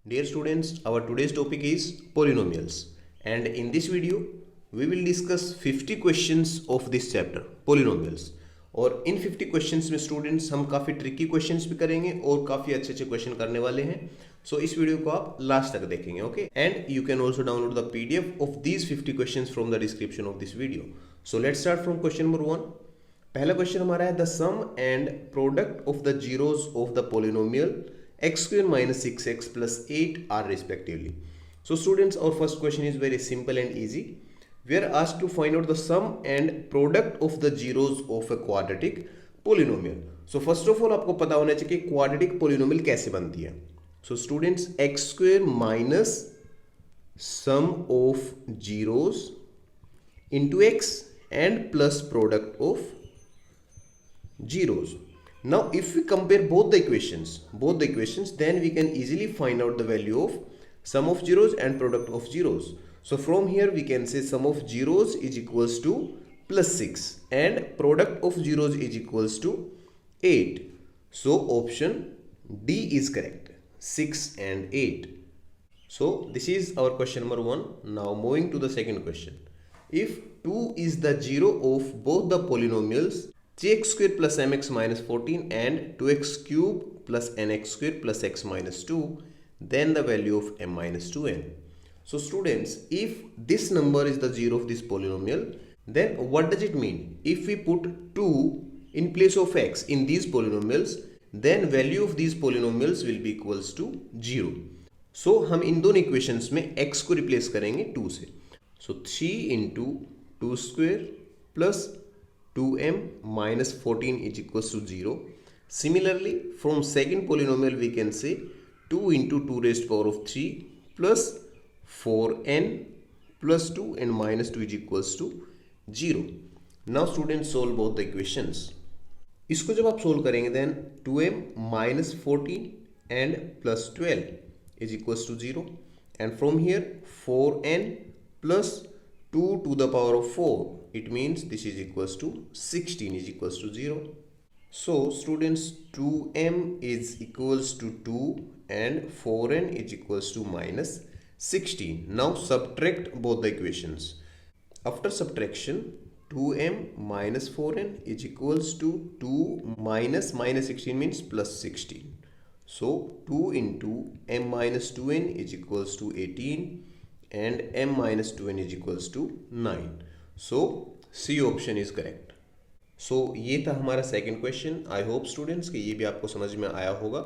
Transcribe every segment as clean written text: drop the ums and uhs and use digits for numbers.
Dear students, our today's topic is polynomials, and in this video we will discuss 50 questions of this chapter polynomials. और इन 50 questions में students हम काफ़ी tricky questions भी करेंगे और काफ़ी अच्छे अच्छे क्वेश्चन करने वाले हैं. सो इस वीडियो को आप लास्ट तक देखेंगे. Okay, and you can also download the PDF of these 50 questions from the description of this video. So let's start from question number 1. पहला क्वेश्चन हमारा है the sum and product of the zeros of the polynomial x square minus 6x plus 8 are respectively. So students, our first question is very simple and easy. We are asked to find out the sum and product of the zeros of a quadratic polynomial. So first of all आपको पता होना चाहिए कि quadratic polynomial कैसे बनती है. So students, x square minus sum of zeros into x and plus product of zeros. Now if we compare both the equations, then we can easily find out the value of sum of zeros and product of zeros. So from here we can say sum of zeros is equals to plus 6 and product of zeros is equals to 8. So option D is correct, 6 and 8. So this is our question number 1. Now moving to the second question. If 2 is the zero of both the polynomials gx square plus mx minus 14 and 2x cube plus nx square plus x minus 2, then the value of m minus 2n. So students, if this number is the zero of this polynomial, then what does it mean? If we put 2 in place of x in these polynomials, then value of these polynomials will be equals to 0. So हम इन दोनों equations में x को replace करेंगे 2 से. So 3 into 2 square plus 2m minus 14 is equals to 0. Similarly, from second polynomial we can say 2 into 2 raised power of 3 plus 4n plus 2 and minus 2 is equals to 0. Now students, solve both the equations. इसको जब आप solve करेंगे then 2m minus 14 and plus 12 is equals to 0, and from here 4n plus 2 to the power of 4, it means this is equals to 16 is equals to 0. So students, 2m is equals to 2 and 4n is equals to minus 16. Now subtract both the equations. After subtraction, 2m minus 4n is equals to 2 minus 16 means plus 16. So 2 into m minus 2n is equals to 18 and m minus 2n is equals to 9. So C option is correct. So ये था हमारा second question. I hope students कि ये भी आपको समझ में आया होगा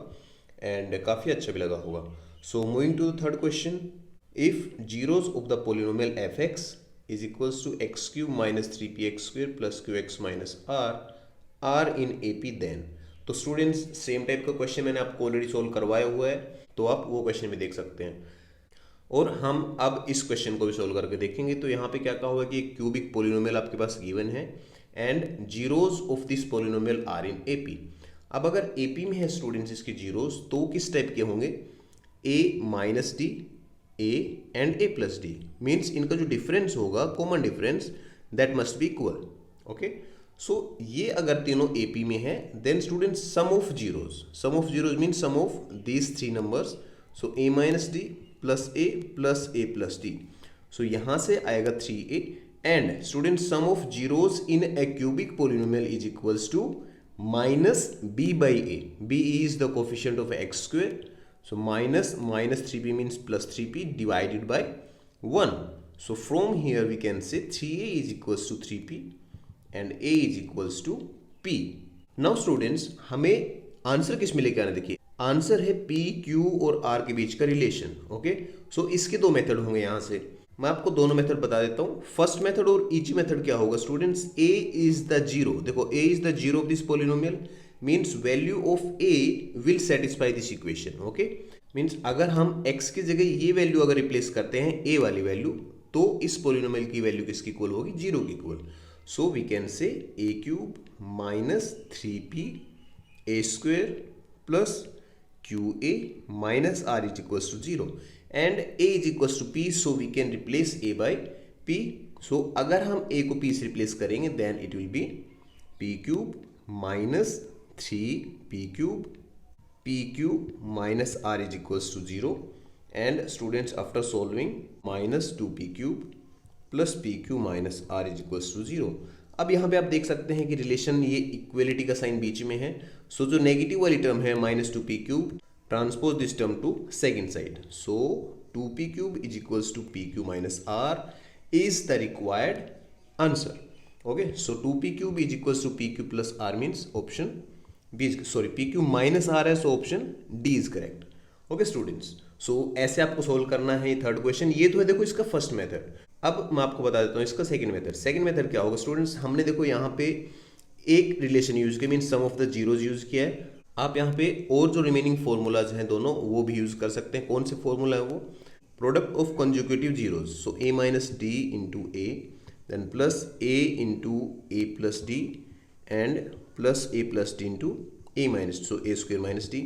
एंड काफ़ी अच्छा भी लगा होगा. So moving to the third question. If zeros of the polynomial F X is equals to X cube minus 3px square plus Q X minus R in A P then. तो students, same type का question मैंने आपको already solve करवाया हुआ है, तो आप वो क्वेश्चन भी देख सकते हैं. और हम अब इस क्वेश्चन को भी सोल्व करके देखेंगे. तो यहाँ पे क्या कहा हुआ है कि एक क्यूबिक पोलिनोमियल आपके पास गिवन है and zeros of this polynomial are in AP. अब अगर एपी में है स्टूडेंट्स इसके जीरोज, तो किस टाइप के होंगे? A minus D, A and A plus D. Means इनका जो डिफरेंस होगा, common difference, that must be equal. Okay, so ये अगर तीनों एपी में है, then students sum of zeros means sum of these three numbers. So A minus D plus A plus D. So यहां से आएगा 3a and student sum of zeros in a cubic polynomial is equals to minus b by A. b is the coefficient of X square. So minus 3p means plus 3p divided by 1. So from here we can say 3a is equals to 3p and a is equals to p. Now students, हमें answer किस में लेके आना? देखिए, answer है P, Q और are के बीच का रिलेशन. ओके, सो इसके दो मेथड होंगे. यहां से मैं आपको दोनों मेथड बता देता हूं. फर्स्ट मेथड और इजी मेथड क्या होगा students? A is the zero. देखो, A is the zero of this polynomial means value of A will satisfy this equation. Okay, means अगर हम एक्स की जगह ये वैल्यू अगर रिप्लेस करते हैं, ए वाली वैल्यू, तो इस पोलिनोमियल की वैल्यू किसकी इक्वल होगी? जीरो की equal. So we can say a cube minus 3p a square plus QA minus R is equals to 0 and A is equals to P, so we can replace A by P. So अगर हम A को P से replace करेंगे then it will be P cube minus 3p cube minus R is equals to 0 and students after solving minus 2p cube plus pq minus r is equals to 0. अब यहाँ पे आप देख सकते हैं कि रिलेशन ये इक्वलिटी का साइन बीच में है. सो जो नेगेटिव वाली टर्म है minus 2p cube transpose this term to second side. So 2p cube is equals to pq माइनस r is the required answer. Okay, so 2p cube is equals to pq plus r means option B is, sorry, pq minus r है, so option D is correct. Okay students, so ऐसे आपको solve करना है ये third question. ये तो है देखो इसका फर्स्ट मेथड. अब मैं आपको बता देता हूँ इसका सेकंड मेथड. सेकंड मेथड क्या होगा स्टूडेंट्स, हमने देखो यहाँ पे एक रिलेशन यूज किया, mean sum of the zeros use किया है. आप यहाँ पे और जो रिमेनिंग फॉर्मूलाज हैं दोनों वो भी यूज कर सकते हैं. कौन से फॉर्मूला है वो, product of consecutive zeros, so a minus d into a, then plus a into a plus d and plus a plus d into a minus, so a square minus d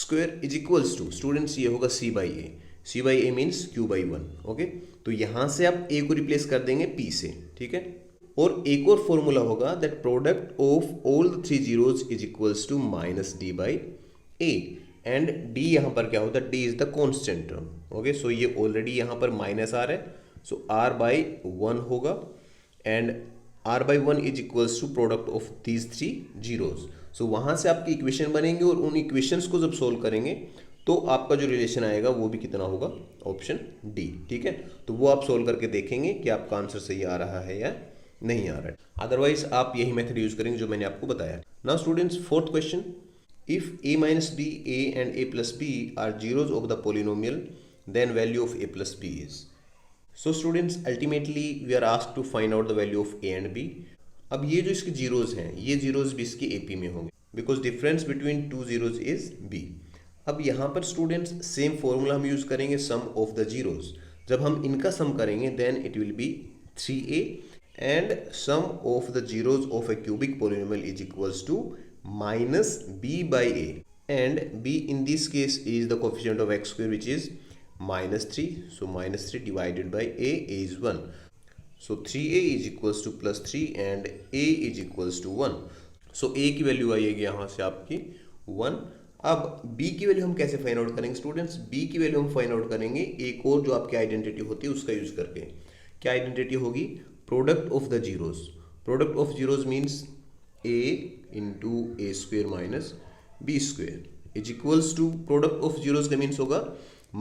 square is equals to, students ये होगा c by a. c by a means q by 1. Okay, तो यहाँ से आप a को replace कर देंगे p से. ठीक है, और एक और फॉर्मूला होगा that product of all the three zeros is equals to minus d by a. And d यहाँ पर क्या होता है, d is the constant term. Okay, so ये ऑलरेडी यहाँ पर माइनस r है, सो r बाई 1 होगा and r by 1 is equals to product of these three zeros. So वहाँ से आपकी इक्वेशन बनेंगे और उन इक्वेशंस को जब सोल्व करेंगे तो आपका जो रिलेशन आएगा वो भी कितना होगा, ऑप्शन डी. ठीक है, तो वो आप सोल्व करके देखेंगे कि आपका आंसर सही आ रहा है या नहीं आ रहा है. अदरवाइज आप यही मेथड यूज करेंगे जो मैंने आपको बताया. Now students, fourth question. If a minus b, a and a plus b are zeros of the polynomial, then value of a plus b is. So students, ultimately we are asked to find out the value of a and b. अब ये जो इसके zeros हैं, ये zeros भी इसके AP में होंगे because difference between two zeros is b. अब यहाँ पर स्टूडेंट्स सेम फॉर्मूला हम यूज करेंगे sum of the zeros. जब हम इनका सम करेंगे then it will be 3a and sum of the zeros of a cubic polynomial is equals to minus b by a, and b in this case is the coefficient of x square which is minus 3, so minus 3 divided by a is 1, so 3a is equals to plus 3 and a is equals to 1. so a की value आएगी यहाँ से आपकी 1. अब b की value हम कैसे find out करेंगे स्टूडेंट्स, b की वैल्यू हम फाइंड आउट करेंगे एक और जो आपकी आइडेंटिटी होती है उसका यूज करके. क्या आइडेंटिटी होगी, product of the zeros. Product of zeros means a into a square minus b square is equals to product of zeros का मीन्स होगा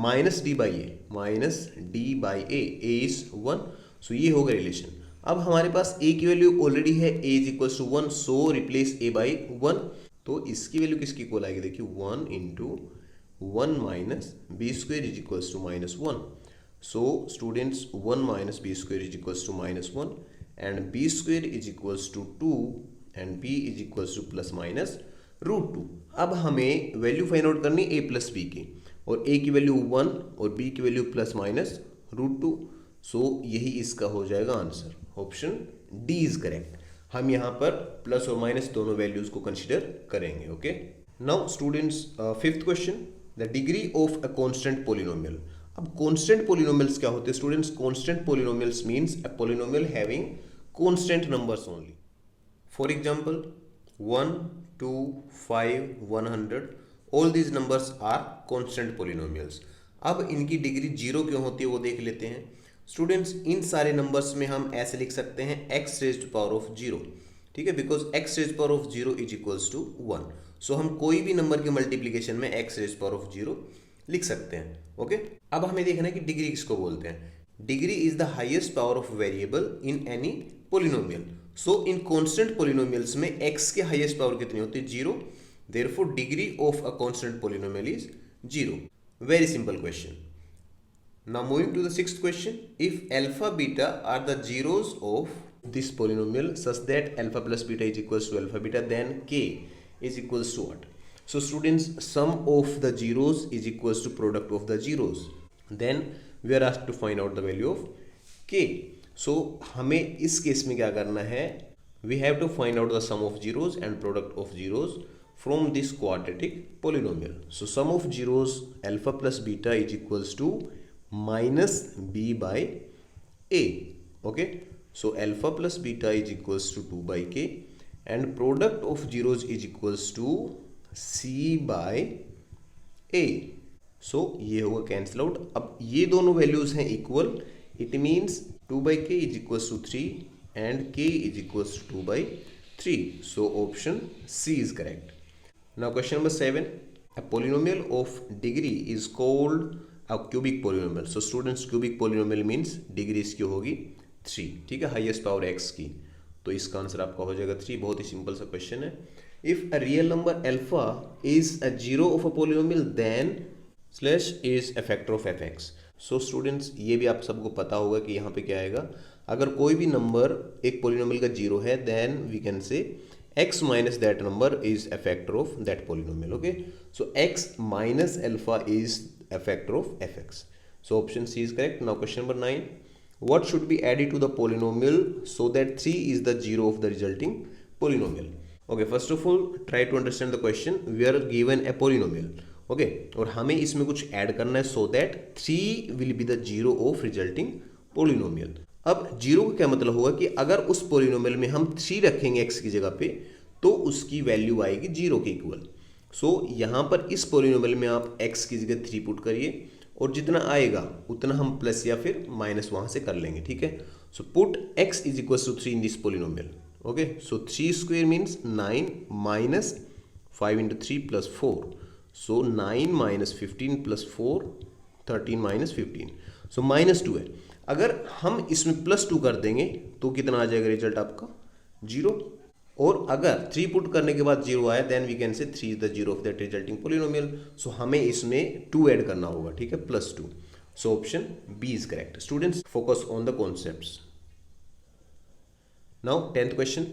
minus d by a, minus d by a is 1. So ये होगा relation. अब हमारे पास a की value already है, a is equals to 1, so replace a by 1. तो इसकी वैल्यू किसकी इक्वल आएगी, देखिए 1 into 1 minus b square is equals to minus 1. So students 1 minus b square is equals to minus 1 and b square is equals to 2 and b is equals to plus minus root 2. अब हमें value find out करनी a plus B की, और a की value 1 और b की वैल्यू plus minus root 2. So यही इसका हो जाएगा answer, option D is correct. हम यहाँ पर प्लस और माइनस दोनों वैल्यूज को कंसिडर करेंगे. Okay, now students, fifth question, the degree of a constant polynomial. अब कॉन्स्टेंट पोलिनोमियल्स क्या होते हैं students, constant polynomials means a polynomial having constant numbers only. For example, 1, 2, 5, 100, all these numbers are constant polynomials. अब इनकी degree zero क्यों होती है वो देख लेते हैं. स्टूडेंट्स, इन सारे नंबर्स में हम ऐसे लिख सकते हैं x रेज्ड पावर ऑफ 0. ठीक है, because x raised power of 0 is equals to 1. So हम कोई भी नंबर के मल्टीप्लीकेशन में x रेज्ड पावर ऑफ 0 लिख सकते हैं. ओके, अब हमें देखना है कि डिग्री किसको बोलते हैं. Degree is the highest power of variable in any polynomial. So in constant polynomials में x के हाईएस्ट पावर कितनी होती है, 0. Therefore degree of a constant polynomial is 0. Very simple question. Now moving to the sixth question. If alpha beta are the zeros of this polynomial such that alpha plus beta is equals to alpha beta, then k is equals to what. So students, sum of the zeros is equals to product of the zeros. Then we are asked to find out the value of k. So हमें इस case में क्या करना है, we have to find out the sum of zeros and product of zeros from this quadratic polynomial. So sum of zeros alpha plus beta is equals to minus B by A. Okay, so alpha plus beta is equals to 2 by k and product of zeros is equals to C by A. So ये होगा cancel out. अब ये दोनों values हैं equal, it means 2/k is equals to 3 and k is equals to 2/3। So option C is correct. Now question number 7, a polynomial of degree is called a cubic polynomial. So students, cubic polynomial means degree इसकी होगी 3, ठीक है, highest power x की, तो इसका answer आपका हो जाएगा 3। बहुत ही सिंपल सा क्वेश्चन है। If a real number alpha is a zero of a polynomial then slash is a factor of F X. So students, ये भी आप सबको पता होगा कि यहाँ पे क्या आएगा, अगर कोई भी नंबर एक पोलिनोमियल का जीरो है then we can say x minus that number is a factor of that polynomial. Okay, so x minus alpha is a factor of fx. So option C is correct. Now question number 9, what should be added to the polynomial so that 3 is the zero of the resulting polynomial? Okay, first of all try to understand the question. We are given a polynomial, okay, और हमें इसमें कुछ add करना है so that 3 will be the zero of resulting polynomial. अब zero का क्या मतलब होगा कि अगर उस पोलिनोमियल में हम 3 रखेंगे x की जगह पे तो उसकी वैल्यू आएगी जीरो के इक्वल। सो यहाँ पर इस पोलिनोमियल में आप x की जगह 3 पुट करिए और जितना आएगा उतना हम प्लस या फिर माइनस वहाँ से कर लेंगे, ठीक है। So put x is equal to 3 in this polynomial. Okay, so 3 square means 9 minus 5 into 3 plus 4, so 9 minus 15 plus 4 13 minus 15, so minus 2 है। अगर हम इसमें प्लस 2 कर देंगे तो कितना आ जाएगा रिजल्ट आपका, 0। और अगर 3 पुट करने के बाद 0 आया then we can say 3 is the zero of that resulting polynomial. So हमें इसमें 2 ऐड करना होगा, ठीक है, plus 2। So option B is correct. Students, focus on the concepts. Now 10th question,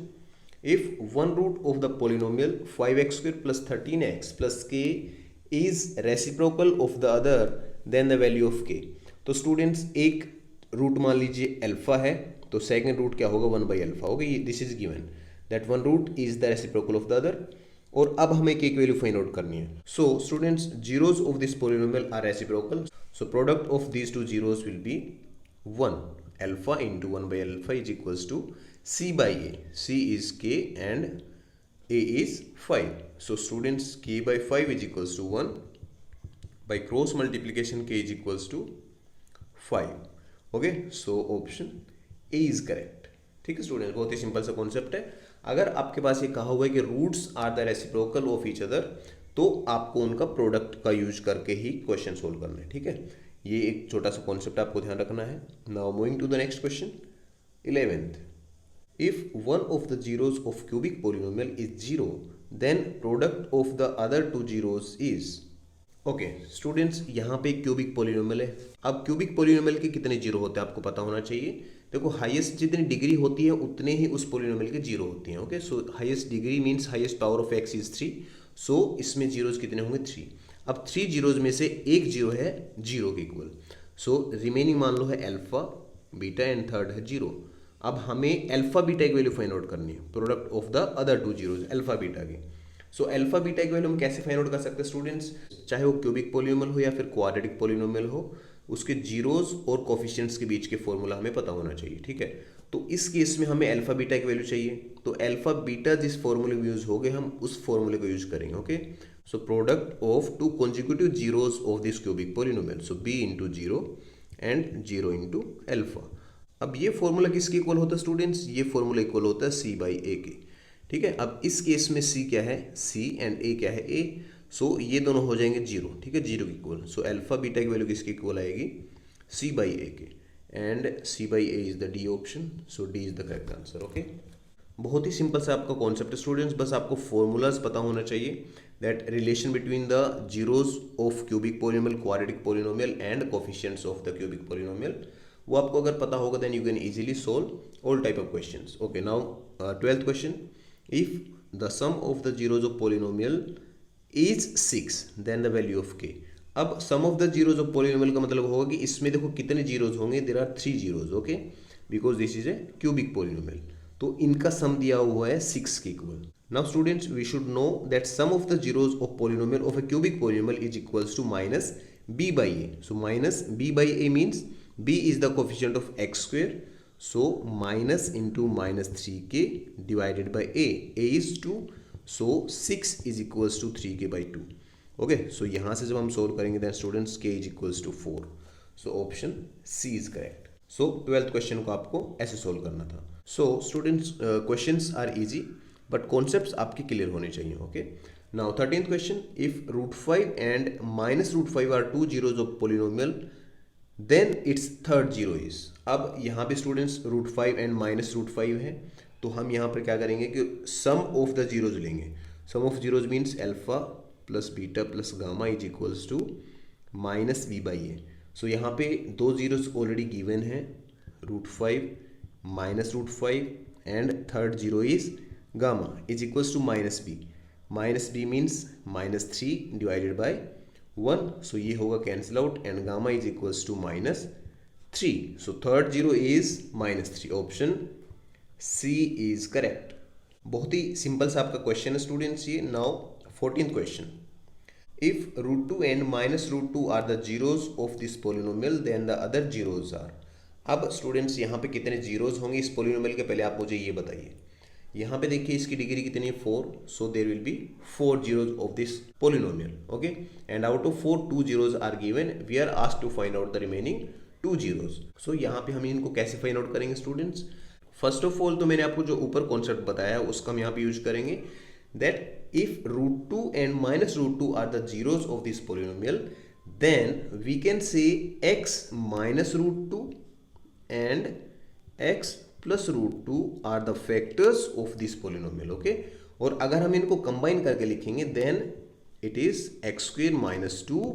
if one root of the polynomial 5x square plus 13x plus k is reciprocal of the other then the value of k। तो students, एक रूट मान लीजिए alpha है तो second root क्या होगा, 1/अल्फा। Okay, this is given that one root is the reciprocal of the other. और अब हमें k की वैल्यू फाइंड आउट करनी है। So students, zeros of this polynomial are reciprocal, so product of these two zeros will be 1 alpha into 1/अल्फा is equals to c/a। c is k and a is 5। so students, k/5 is equals to 1, by cross multiplication k is equals to 5। Okay, so option A is correct. ठीक है student, बहुत ही simple सा concept है। अगर आपके पास ये कहा हुआ है कि roots are the reciprocal of each other, तो आपको उनका प्रोडक्ट का यूज करके ही क्वेश्चन सोल्व करना है, ठीक है। ये एक छोटा सा कॉन्सेप्ट आपको ध्यान रखना है। Now moving to the next question 11th, if one of the zeros of cubic polynomial is 0 then product of the other two zeros is. Okay students, यहाँ पे क्यूबिक पोलिनोमियल है। अब क्यूबिक पोलिनोमियल के कितने जीरो होते हैं आपको पता होना चाहिए। देखो, हाईएस्ट जितनी डिग्री होती है उतने ही उस पोलिनोमियल के जीरो होती हैं। Okay, so highest degree means highest power of x is 3। सो इसमें जीरोज कितने होंगे, 3। अब 3 जीरोज में से एक जीरो है जीरो के इक्वल, सो रिमेनिंग मान लो है अल्फा बीटा एंड थर्ड है जीरो। अब हमें अल्फा बीटा की वैल्यू फाइंड आउट करनी है, product of the other two zeros alpha beta की। सो अल्फा बीटा की वैल्यू हम कैसे फाइंड आउट कर सकते हैं स्टूडेंट्स, चाहे वो क्यूबिक पोलिनोमियल हो या फिर क्वाड्रेटिक पोलिनोमियल हो, उसके जीरोज और कोफिशिएंट्स के बीच के फॉर्मूला हमें पता होना चाहिए, ठीक है। तो इस केस में हमें अल्फा बीटा की वैल्यू चाहिए, तो अल्फा बीटा जिस फॉर्मूले में यूज हो गए हम उस फॉर्मूले को यूज करेंगे। Okay, so product of two consecutive zeros of this cubic polynomial, so B into zero and zero into alpha. अब ये फॉर्मूला किसके इक्वल होता है स्टूडेंट्स, ये फॉर्मूला इक्वल होता है c/a के, ठीक है। अब इस केस में c क्या है, c एंड a क्या है, a। सो ये दोनों हो जाएंगे जीरो, ठीक है, जीरो के इक्वल। सो अल्फा बीटा की वैल्यू किसके इक्वल आएगी, c/a के, and c/a is the D option. So D is the correct answer. Okay, बहुत ही सिंपल सा आपका कॉन्सेप्ट है स्टूडेंट्स, बस आपको फॉर्मूलाज पता होना चाहिए, that relation between the zeros of cubic polynomial, quadratic polynomial and coefficients of the cubic polynomial, वो आपको अगर पता होगा then you can easily solve all type of questions. Okay, now 12th question, if the sum of the zeros of polynomial is 6 then the value of k। अब sum of the zeros of polynomial का मतलब होगा कि इसमें देखो कितने zeros होंगे, there are 3 zeros. Okay, because this is a cubic polynomial, तो इनका सम दिया हुआ है 6 के equal. Now students, we should know that sum of the zeros of polynomial of a cubic polynomial is equals to minus b/a। सो minus b/a means b is the coefficient of x square, so minus into minus 3k divided by a is 2, so 6 is equals to 3k by 2। Okay, so यहाँ से जब हम solve करेंगे then students k is equals to 4, so option C is correct. So 12th question को आपको ऐसे solve करना था। So students questions are easy but concepts आपके क्लियर होने चाहिए। Okay, now 13th question, if √5 and -√5 are two zeros of polynomial then its third zero is. अब यहाँ पे स्टूडेंट्स √5 एंड -√5 है, तो हम यहाँ पर क्या करेंगे कि सम ऑफ द जीरोज लेंगे। Sum of zeros means alpha plus beta plus gamma is equals to -v/a। So यहाँ पे दो जीरोज ऑलरेडी गिवन है, √5 -√5 and third zero is gamma is equals to -b। -b means -3 divided by 1, so ये होगा cancel out and gamma is equals to -3, so third zero is -3, option C is correct. बहुत ही simple सा आपका question है students ये। Now 14th question, if √2 and -√2 are the zeros of this polynomial then the other zeros are. अब students यहाँ पे कितने जीरोज होंगे इस पोलिनोमियल के, पहले आप मुझे ये बताइए। यहाँ पे देखिए इसकी डिग्री कितनी है 4, so there will be 4 zeros of this polynomial. Okay, and out of 4 2 zeros are given, we are asked to find out the remaining 2 zeros. So यहाँ पे हम इनको कैसे फाइंड आउट करेंगे स्टूडेंट्स? फर्स्ट ऑफ ऑल तो मैंने आपको जो ऊपर कॉन्सेप्ट बताया उसका हम यहाँ पे यूज करेंगे, that if √2 and -√2 are the zeros of this polynomial then we can say x -√2 and x plus √2 are the factors of this polynomial. Okay, और अगर हम इनको कंबाइन करके लिखेंगे then it is x² - 2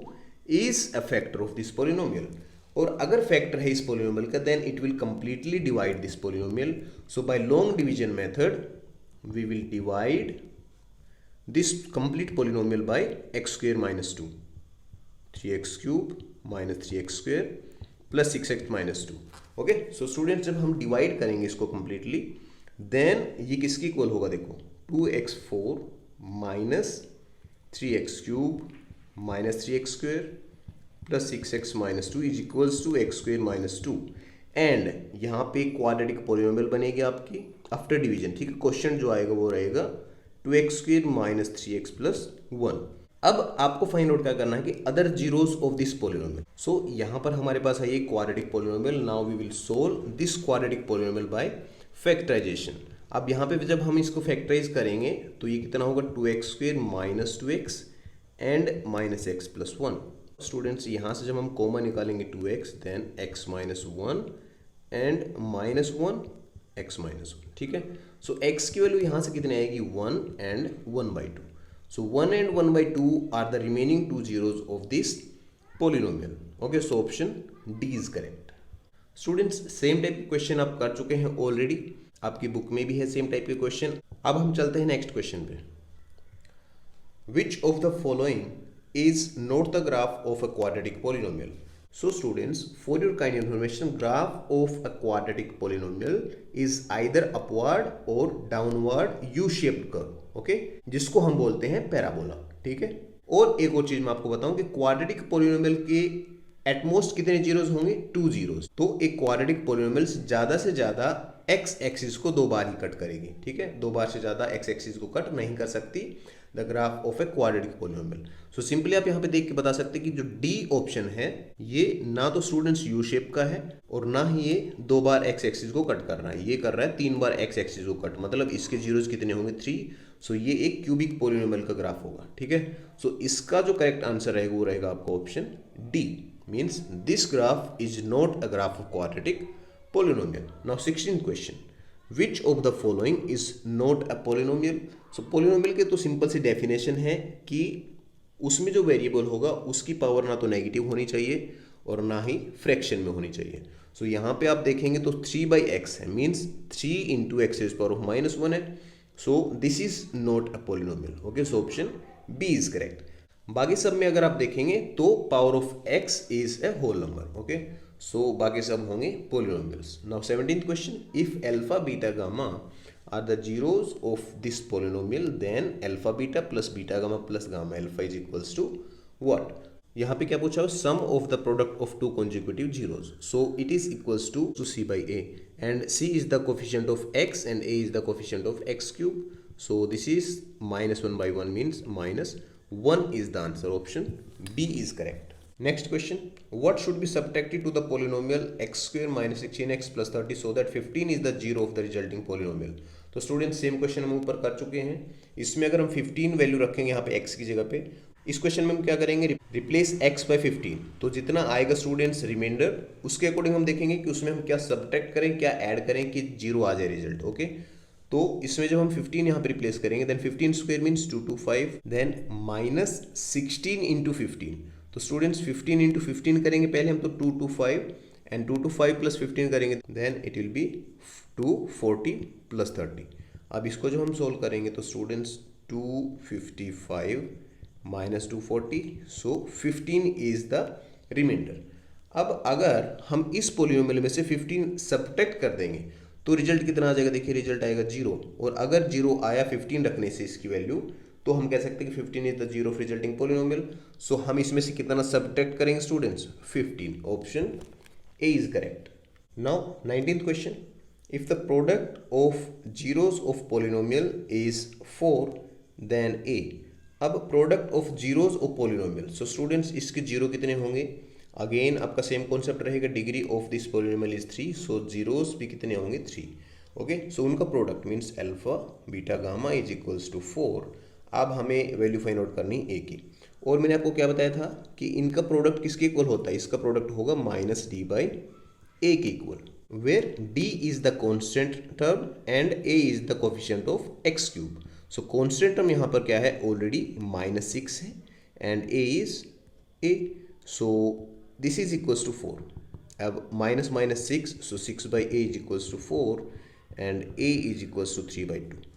is a factor of this polynomial. और अगर factor है इस पोलिनोमियल का then it will completely divide this polynomial. So by long division method we will divide this complete polynomial by x² - 2, 3x³ - 3x² plus 6x - 2। Okay, so students जब हम divide करेंगे इसको completely then ये किसकी equal होगा? देखो 2x4 - 3x³ - 3x² plus 6x - 2 is equals to x² - 2। And यहाँ पे क्वाड्रेटिक पोलिनोमियल बनेगी आपकी आफ्टर डिवीजन। ठीक है, क्वेश्चन जो आएगा वो रहेगा 2x² - 3x + 1। अब आपको फाइंड आउट क्या करना है कि other zeros of this polynomial. So यहाँ पर हमारे पास है ये quadratic polynomial. Now we will solve this quadratic polynomial by factorisation. अब यहाँ पे जब हम इसको फैक्टराइज करेंगे तो ये कितना होगा? 2x² - 2x and -x + 1। Students यहाँ से जब हम कॉमन निकालेंगे 2x then x - 1 and -1 x - 1। ठीक है, सो x की वैल्यू यहाँ से कितनी आएगी? 1 and 1/2। So 1 and 1/2 are the remaining 2 zeros of this polynomial. Okay, so option D is correct. Students, same type के क्वेश्चन आप कर चुके हैं ऑलरेडी, आपकी बुक में भी है सेम टाइप के क्वेश्चन। अब हम चलते हैं नेक्स्ट क्वेश्चन पे। Which of the following is not the graph of a quadratic polynomial? So students, for your kind information, graph of a quadratic polynomial is either upward or downward U-shaped curve. Okay, जिसको हम बोलते हैं parabola. ठीक है, और एक और चीज मैं आपको बताऊं कि क्वाड्रेटिक पोलिनोमियल के एटमोस्ट कितने जीरोज होंगे? 2 जीरोज। तो एक क्वाड्रेटिक पोलिनोमियल ज्यादा से ज्यादा x एक्सिस को 2 बार ही कट करेगी। ठीक है, 2 बार से ज्यादा x एक्सिस को कट नहीं कर सकती the graph of a quadratic polynomial. So simply आप यहाँ पे देख के बता सकते हैं कि जो डी ऑप्शन है ये ना तो स्टूडेंट्स यू शेप का है और ना ही ये 2 बार x एक्सिस को कट कर रहा है, ये कर रहा है 3 बार x एक्सिस को कट, मतलब इसके जीरोज कितने होंगे? 3। सो ये एक क्यूबिक पोलिनोमियल का ग्राफ होगा। ठीक है, सो इसका जो करेक्ट आंसर रहेगा वो रहेगा आपका option D, means this graph is not a graph of quadratic polynomial. Now 16th question, which of the following is not a polynomial? So polynomial के तो सिंपल सी डेफिनेशन है कि उसमें जो वेरिएबल होगा उसकी पावर ना तो नेगेटिव होनी चाहिए और ना ही फ्रैक्शन में होनी चाहिए। सो यहाँ पे आप देखेंगे तो 3/x है, मीन्स 3 × x - 1 है। So this is not a polynomial. Okay, so option B is correct. बाकी सब में अगर आप देखेंगे तो power of x is a whole number. Okay, so बाकी सब होंगे polynomials. Now 17th question, if alpha beta gamma are the zeros of this polynomial then alpha beta plus beta gamma plus gamma alpha is equals to what? यहाँ पे क्या पूछा है? Sum of the product of 2 consecutive zeros. So it is equals to c/a and c is the coefficient of x and a is the coefficient of x cube. So this is -1/1 means 1 is the answer. Option B is correct. Next question, what should be subtracted to the polynomial x square minus 16x plus 30 so that 15 is the zero of the resulting polynomial? तो student same question हम ऊपर कर चुके हैं. इसमें अगर हम 15 value रखेंगे यहाँ पे x की जगह पे, इस क्वेश्चन में हम क्या करेंगे, रिप्लेस x बाय 15. तो जितना आएगा स्टूडेंट्स रिमाइंडर, उसके अकॉर्डिंग हम देखेंगे कि उसमें हम क्या सब्ट्रैक्ट करें, क्या ऐड करें कि जीरो आ जाए रिजल्ट. ओके, तो इसमें जब हम 15 यहाँ पे रिप्लेस करेंगे, देन 15 स्क्वायर मीन्स 225, देन माइनस 16 इंटू 15. तो स्टूडेंट्स 15 इंटू 15 करेंगे पहले हम, तो 225 एंड 225 प्लस 15 करेंगे, then it will be 240 plus 30. अब इसको जब हम सोल्व करेंगे तो students 255 minus 240, so 15 is the remainder. अब अगर हम इस पोलिनोमियल में से 15 सब्ट्रैक्ट कर देंगे तो रिजल्ट कितना आ जाएगा, देखिए रिजल्ट आएगा 0. और अगर 0 आया 15 रखने से इसकी वैल्यू, तो हम कह सकते हैं कि 15 is the zero of resulting polynomial. So हम इसमें से कितना सब्ट्रैक्ट करेंगे students, 15. Option A is correct. Now 19th question, if the product of zeros of polynomial is 4 then a. अब product of zeros of polynomial, so students इसके zero कितने होंगे, again आपका सेम कॉन्सेप्ट रहेगा, degree of this polynomial is 3, so zeros भी कितने होंगे 3. Okay, so उनका product means alpha beta gamma is equals to 4. अब हमें वैल्यू फाइंड आउट करनी ए की. और मैंने आपको क्या बताया था कि इनका प्रोडक्ट किसके इक्वल होता है, इसका प्रोडक्ट होगा माइनस डी बाई ए के equal, where D is the constant term and A is the coefficient of X cube. So constant term यहाँ पर क्या है, ऑलरेडी -6 है and A is A, so this is equals to 4. अब minus minus 6, so 6 by A is equals to 4 and A is equals to 3/2.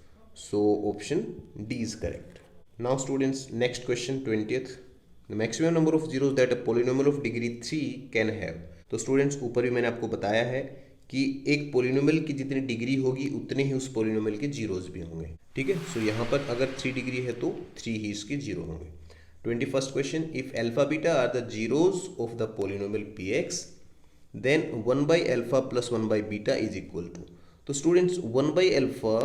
So option D is correct. Now students, next question 20th. The maximum number of zeros that a polynomial of degree 3 can have. तो students ऊपर भी मैंने आपको बताया है कि एक polynomial की जितनी डिग्री होगी उतने ही उस पोलिनोमियल के जीरोस भी होंगे. ठीक है, सो यहाँ पर अगर 3 डिग्री है तो 3 ही इसके जीरो होंगे. 21st question, if alpha beta are the zeros of the polynomial px then 1 by alpha plus 1 by beta is equal to. तो students 1 by alpha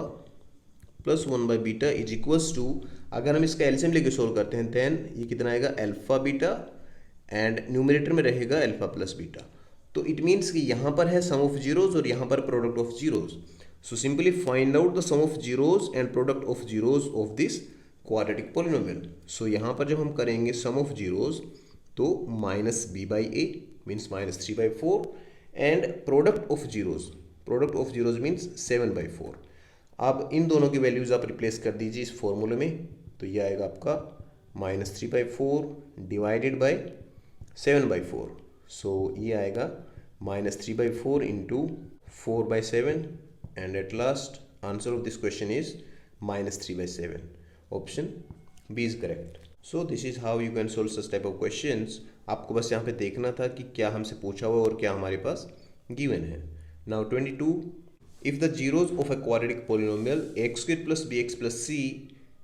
plus 1 by beta is equals to, अगर हम इसका LCM लेके solve करते हैं then ये कितना आएगा, अल्फा बीटा एंड न्यूमरेटर में रहेगा अल्फा प्लस बीटा. तो इट मीन्स कि यहाँ पर है सम ऑफ जीरोज और यहाँ पर product of zeros. So simply find out the sum of zeros and product of zeros of this quadratic polynomial. So यहाँ पर जब हम करेंगे सम ऑफ जीरोज तो minus B by A means minus 3/4 and product of zeros means 7/4. अब इन दोनों की values आप रिप्लेस कर दीजिए इस फॉर्मूले में, तो ये आएगा आपका माइनस 3/4 डिवाइडेड बाई 7/4. सो ये आएगा minus 3/4 into 4/7 and at last answer of this question is minus 3/7. Option B is correct. So this is how you can solve such type of questions. आपको बस यहाँ पे देखना था कि क्या हमसे पूछा हुआ और क्या हमारे पास गिवन है. Now 22, if the zeros of a quadratic polynomial x square plus bx plus c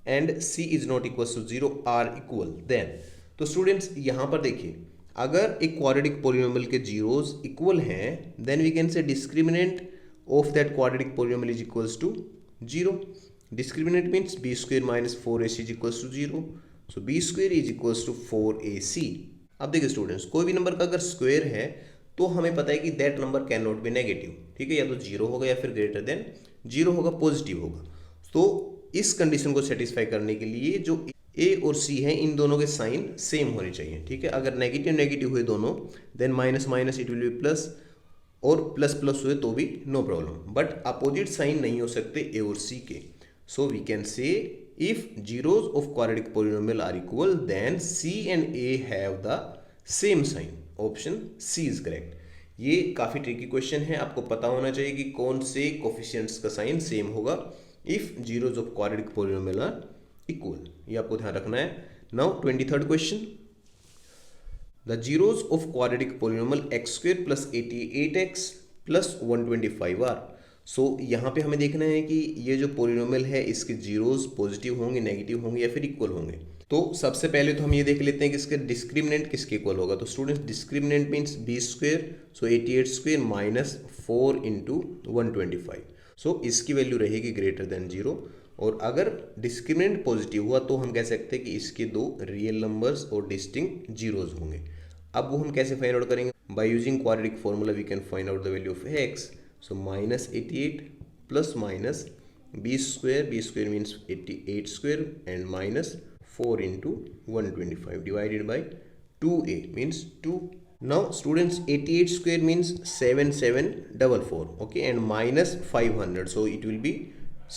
and c is not equals to 0 are equal, then. तो स्टूडेंट्स यहाँ पर देखिए, अगर एक क्वाड्रेटिक पोलिनोमियल के जीरोस इक्वल हैं then we can say discriminant of that quadratic polynomial is equals to 0. Discriminant means B square minus 4ac is equals to 0. So B square is equals to 4ac. अब देखिए students, कोई भी number का अगर square है तो हमें पता है कि that number can not be negative. ठीक है, या तो 0 होगा या फिर ग्रेटर देन 0 होगा, पॉजिटिव होगा. तो इस कंडीशन को सेटिस्फाई करने के लिए जो ए और सी हैं इन दोनों के साइन सेम होने चाहिए. ठीक है, अगर नेगेटिव हुए दोनों then minus minus it will be plus, और प्लस प्लस हुए तो भी no problem, but opposite sign नहीं हो सकते ए और सी के. So we can say if zeros of quadratic polynomial are equal then C and A have the same sign. Option C is correct. ये काफ़ी ट्रिकी क्वेश्चन है, आपको पता होना चाहिए कि कौन से कोफिशिएंट्स का साइन सेम होगा if zeros of quadratic polynomial are equal. ये आपको ध्यान रखना है. Now 23rd question, the zeros of quadratic polynomial x square plus 88x plus 125 are. So यहाँ पे हमें देखना है कि ये जो पोलिनोमियल है इसके जीरोस पॉजिटिव होंगे, नेगेटिव होंगे या फिर इक्वल होंगे. तो सबसे पहले तो हम ये देख लेते हैं कि इसके डिस्क्रिमिनेंट किसके इक्वल होगा. तो students discriminant means B square, so 88 square minus 4 into 125. So इसकी वैल्यू रहेगी ग्रेटर देन 0. और अगर डिस्क्रिमिनेंट पॉजिटिव हुआ तो हम कह सकते हैं कि इसके दो रियल नंबर्स और डिस्टिंक्ट जीरोज होंगे। अब वो हम कैसे फाइंड आउट करेंगे? By using quadratic formula we can find out the value of x। So -88 plus minus B square means 88 square and minus 4 into 125 divided by 2a means 2. Now students, 88 square means 7744, okay, and minus 500, so it will be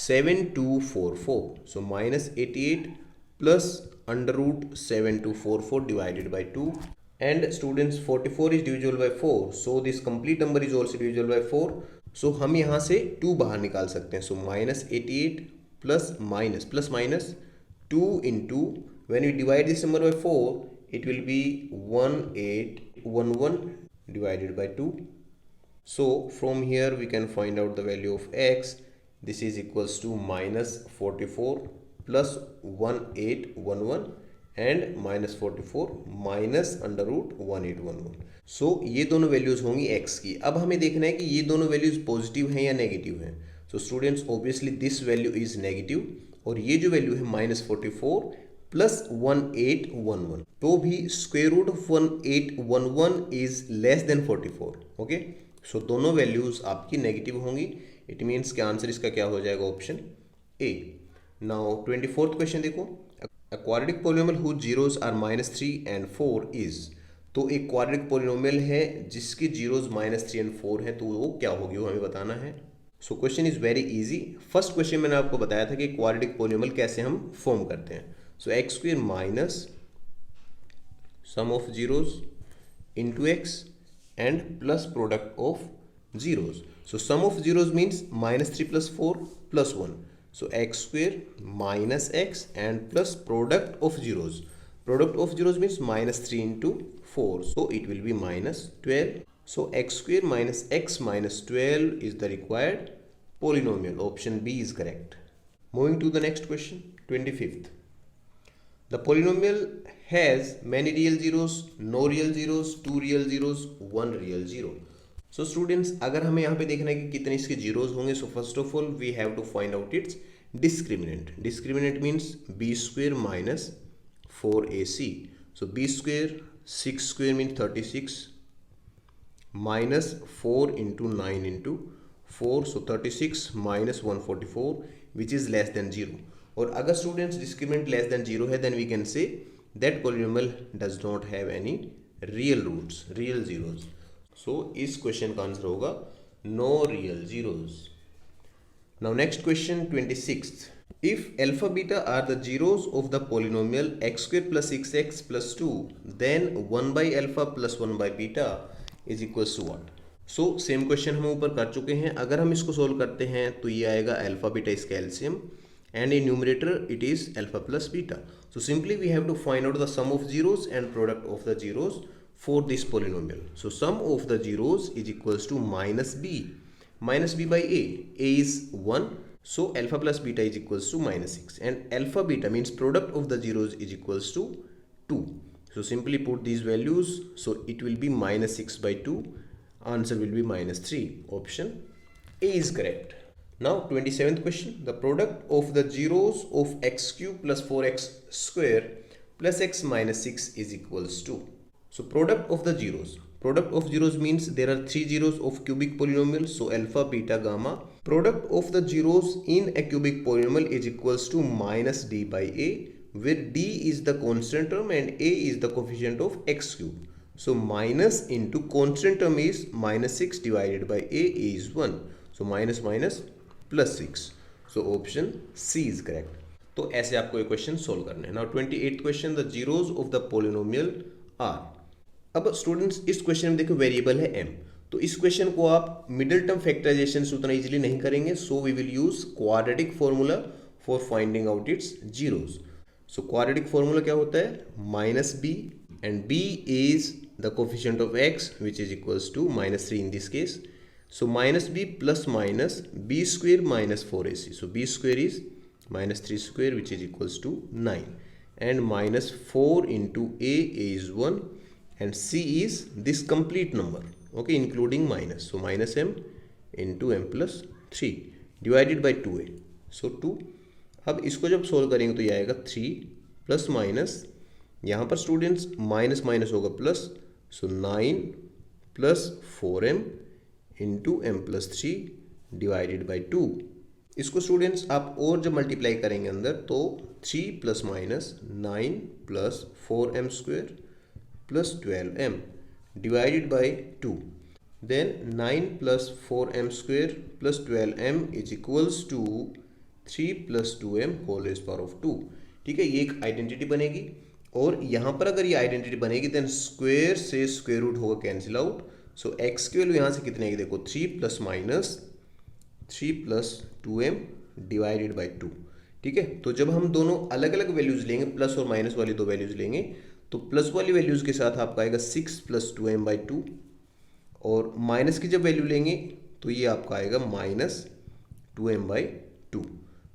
7244. So minus 88 plus under root 7244 divided by 2. And students, 44 is divisible by 4, so this complete number is also divisible by 4. So हम यहाँ से 2 बाहर निकाल सकते हैं. So minus 88 plus minus 2 into, when we divide this number by 4, it will be 1811 divided by 2. So from here we can find out the value of x. This is equals to minus 44 plus 1811 and minus 44 minus under root 1811. So ये दोनों values होंगी x की. अब हमें देखना है कि ये दोनों वैल्यूज पॉजिटिव हैं या नेगेटिव हैं. So students, obviously this value is negative, और ये जो वैल्यू है -44 प्लस 1811, तो भी square root of 1811 is less than 44. Okay, so दोनों वैल्यूज आपकी नेगेटिव होंगी. इट मीन्स कि आंसर इसका क्या हो जाएगा? Option A. Now 24th question देखो. A quadratic polynomial whose zeros are -3 and 4 is. तो एक क्वाड्रेटिक पॉलिनोमियल है जिसकी जीरोस -3 and 4 है, तो वो क्या होगी वो हमें बताना है. So question is very easy. First question मैंने आपको बताया था कि क्वाड्रेटिक पॉलिनोमियल कैसे हम फॉर्म करते हैं. So x square minus sum of zeros into x and plus product of zeros. So sum of zeros means -3 + 4 + 1. So x square minus x and plus product of zeros. Product of zeros means -3 into 4. So it will be -12. So x square minus x minus 12 is the required polynomial. Option B is correct. Moving to the next question, 25th. The polynomial has many real zeros, no real zeros, 2 real zeros, 1 real zero. So students, अगर हमें यहाँ पे देखना है कि कितने इसके zeros होंगे, so first of all we have to find out its discriminant. Discriminant means b square minus 4ac. So b square 6 square means 36 minus 4 into 9 into 4, so 36 minus 144 which is less than 0. और अगर students discriminant less than 0 है, then we can say that polynomial does not have any real roots, real zeros. So इस question का answer होगा no real zeros. Now next question, 26th. If alpha beta are the zeros of the polynomial x square plus 6x plus 2, then 1 by alpha plus 1 by beta is equals to what? So same question हम ऊपर कर चुके हैं. अगर हम इसको solve करते हैं तो ये आएगा अल्फा बीटा इसका LCM and in numerator it is alpha plus beta. So simply we have to find out the sum of zeros and product of the zeros for this polynomial. So sum of the zeros is equals to minus b by a. A is 1. So alpha plus beta is equals to -6, and alpha beta means product of the zeros is equals to 2. So simply put these values, so it will be -6 by 2. Answer will be -3. Option A is correct. Now 27th question. The product of the zeros of x cube plus 4x square plus x minus 6 is equals to. So product of the zeros. Product of zeros means there are 3 zeros of cubic polynomial, so alpha, beta, gamma. Product of the zeros in a cubic polynomial is equals to minus d by a, where d is the constant term and a is the coefficient of x cube. So minus into constant term is -6 divided by a is 1. So minus plus 6. So option C is correct. तो ऐसे आपको ये question solve करने हैं. Now 28th question, the zeros of the polynomial are. अब students इस question में देखो वेरिएबल है m, तो इस क्वेश्चन को आप मिडिल टर्म फैक्टराइजेशन से उतना इजीली नहीं करेंगे. So we will use quadratic formula for finding out its zeros. So quadratic formula क्या होता है? -b and b is the coefficient of x which is equals to -3 in this case. So -b plus minus b square minus 4ac. So b square is -3 square which is equals to 9 and -4 into a is 1 and c is this complete number, okay, including minus. So minus m into m plus 3 divided by 2a. So 2 अब इसको जब solve करेंगे तो ये आएगा 3 plus minus, यहाँ पर students minus minus होगा plus, so 9 plus 4m into M plus 3 divided by 2। इसको स्टूडेंट्स आप और जब मल्टीप्लाई करेंगे अंदर तो 3 plus minus 9 plus 4m square plus 12m divided by 2, then 9 plus 4m square plus 12m is equals to 3 plus 2m whole raise power of 2। ठीक है, ये एक आइडेंटिटी बनेगी और यहाँ पर अगर ये आइडेंटिटी बनेगी देन स्क्वेयर से स्क्वेयर रूट होगा कैंसिल आउट। सो x की वैल्यू यहाँ से कितनी आएगी देखो 3 plus minus 3 plus 2m divided by 2। ठीक है, तो जब हम दोनों अलग अलग वैल्यूज लेंगे, प्लस और माइनस वाली दो वैल्यूज लेंगे, तो प्लस वाली वैल्यूज के साथ आपका आएगा 6 प्लस 2m बाई 2 और माइनस की जब वैल्यू लेंगे तो ये आपका आएगा minus 2m by 2।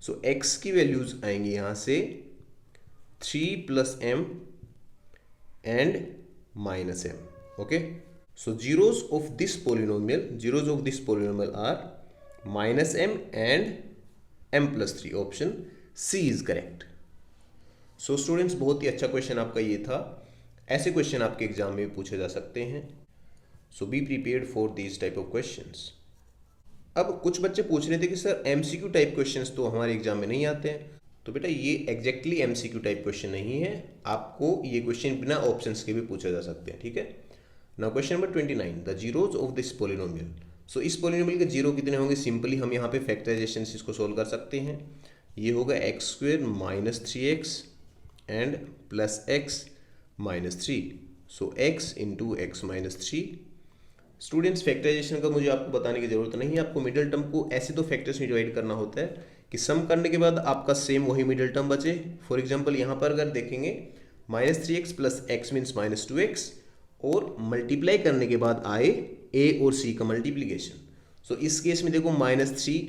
So x की वैल्यूज आएंगी यहाँ से 3 plus m and minus m। Okay, so zeros of this polynomial are minus m and m plus 3। Option C is correct. So students, बहुत ही अच्छा क्वेश्चन आपका ये था। ऐसे क्वेश्चन आपके एग्जाम में पूछे जा सकते हैं, so be prepared for these type of questions. अब कुछ बच्चे पूछ रहे थे कि सर एमसीक्यू टाइप क्वेश्चंस तो हमारे एग्जाम में नहीं आते हैं, तो बेटा ये एग्जैक्टली एमसीक्यू टाइप क्वेश्चन नहीं है, आपको ये क्वेश्चन बिना ऑप्शंस के भी पूछे जा सकते हैं। ठीक है, now question number 29, the zeros of this polynomial. सो इस पोलिनोमियल के जीरो कितने होंगे, सिंपली हम यहाँ पे फैक्टराइजेशन से इसको सोल्व कर सकते हैं। ये होगा X square minus 3x and plus X minus 3, so x into X minus 3। Students, factorization का मुझे आपको बताने की जरूरत नहीं है, आपको मिडिल टर्म को ऐसे तो फैक्टर्स में डिवाइड करना होता है कि सम करने के बाद आपका सेम वही मिडिल टर्म बचे। फॉर एग्जांपल यहाँ पर अगर देखेंगे minus 3x plus x means minus 2x और मल्टीप्लाई करने के बाद आए a और c का मल्टीप्लीकेशन। सो इस केस में देखो माइनस 3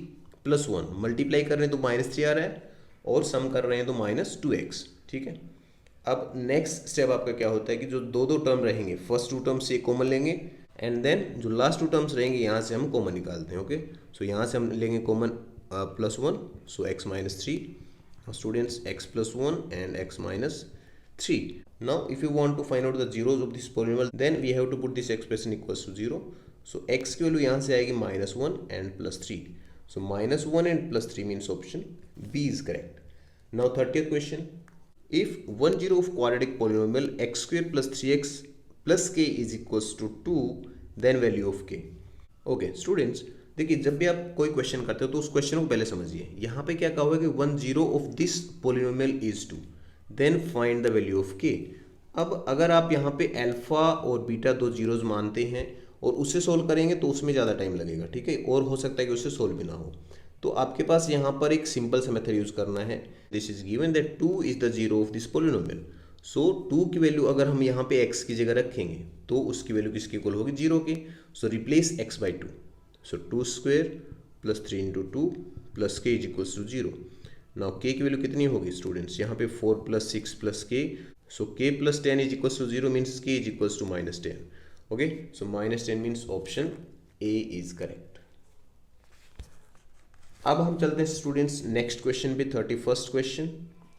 प्लस 1 मल्टीप्लाई कर रहे हैं तो माइनस 3 आ रहा है और सम कर रहे हैं तो माइनस 2x। ठीक है, अब नेक्स्ट स्टेप आपका क्या होता है कि जो दो दो टर्म रहेंगे, फर्स्ट टू टर्म से कॉमन लेंगे एंड देन जो लास्ट टू टर्म्स रहेंगे यहाँ से हम कॉमन निकालते हैं। ओके, सो यहाँ से हम लेंगे common plus 1, so x minus 3 students, x plus 1 and x minus 3। Now if you want to find out the zeros of this polynomial then we have to put this expression equals to 0. So x की value यहाँ से आएगी minus 1 and plus 3, so minus 1 and plus 3 means option B is correct. Now 30th question, if one zero of quadratic polynomial x square plus 3x plus k is equals to 2 then value of k. Okay students, देखिए जब भी आप कोई question करते हो तो उस question को पहले समझिए। यहाँ पे क्या कहा हुआ है कि one zero of this polynomial is 2 then find the value of K. अब अगर आप यहाँ पे अल्फा और बीटा दो जीरोज मानते हैं और उससे सोल्व करेंगे तो उसमें ज़्यादा टाइम लगेगा। ठीक है, और हो सकता है कि उससे सोल्व भी ना हो, तो आपके पास यहाँ पर एक सिंपल सा मेथड यूज करना है। This is given that 2 is the zero of this polynomial. सो 2 की वैल्यू अगर हम यहाँ पे x की जगह रखेंगे तो उसकी वैल्यू किसकी इक्वल होगी, 0 की। So replace x by 2, so 2 square plus 3 into 2 plus k is equals to 0। Now k की वैल्यू कितनी होगी स्टूडेंट्स, यहाँ पे 4 plus 6 plus k, so k plus 10 is equals to 0 means k is equals to minus 10। Okay, so minus 10 means option A is correct. अब हम चलते हैं students next question पे, 31st question.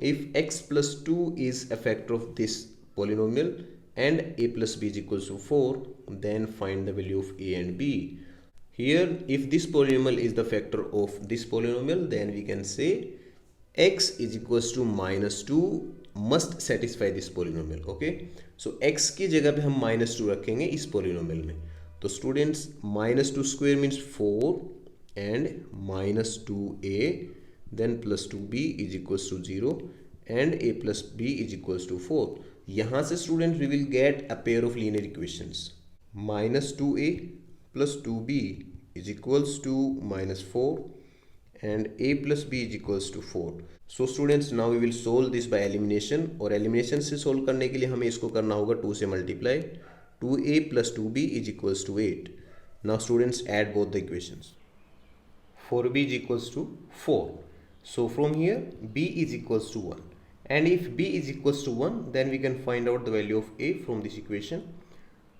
If x plus 2 is a factor of this polynomial and a plus b is equals to 4 then find the value of a and b। Here if this polynomial is the factor of this polynomial then we can say x is equals to minus 2 must satisfy this polynomial। okay, so x की जगह पे हम minus 2 रखेंगे इस polynomial में, तो students minus 2 square means 4 and minus 2a then plus 2b is equals to 0 and a plus b is equals to 4। यहाँ से students we will get a pair of linear equations, minus 2a plus 2b is equals to minus 4 and a plus b is equals to 4। So students now we will solve this by elimination, और elimination से solve करने के लिए हमें इसको करना होगा 2 से multiply, 2a plus 2b is equals to 8। Now students add both the equations, 4b is equals to 4, so from here b is equals to 1 and if b is equals to 1 then we can find out the value of a from this equation।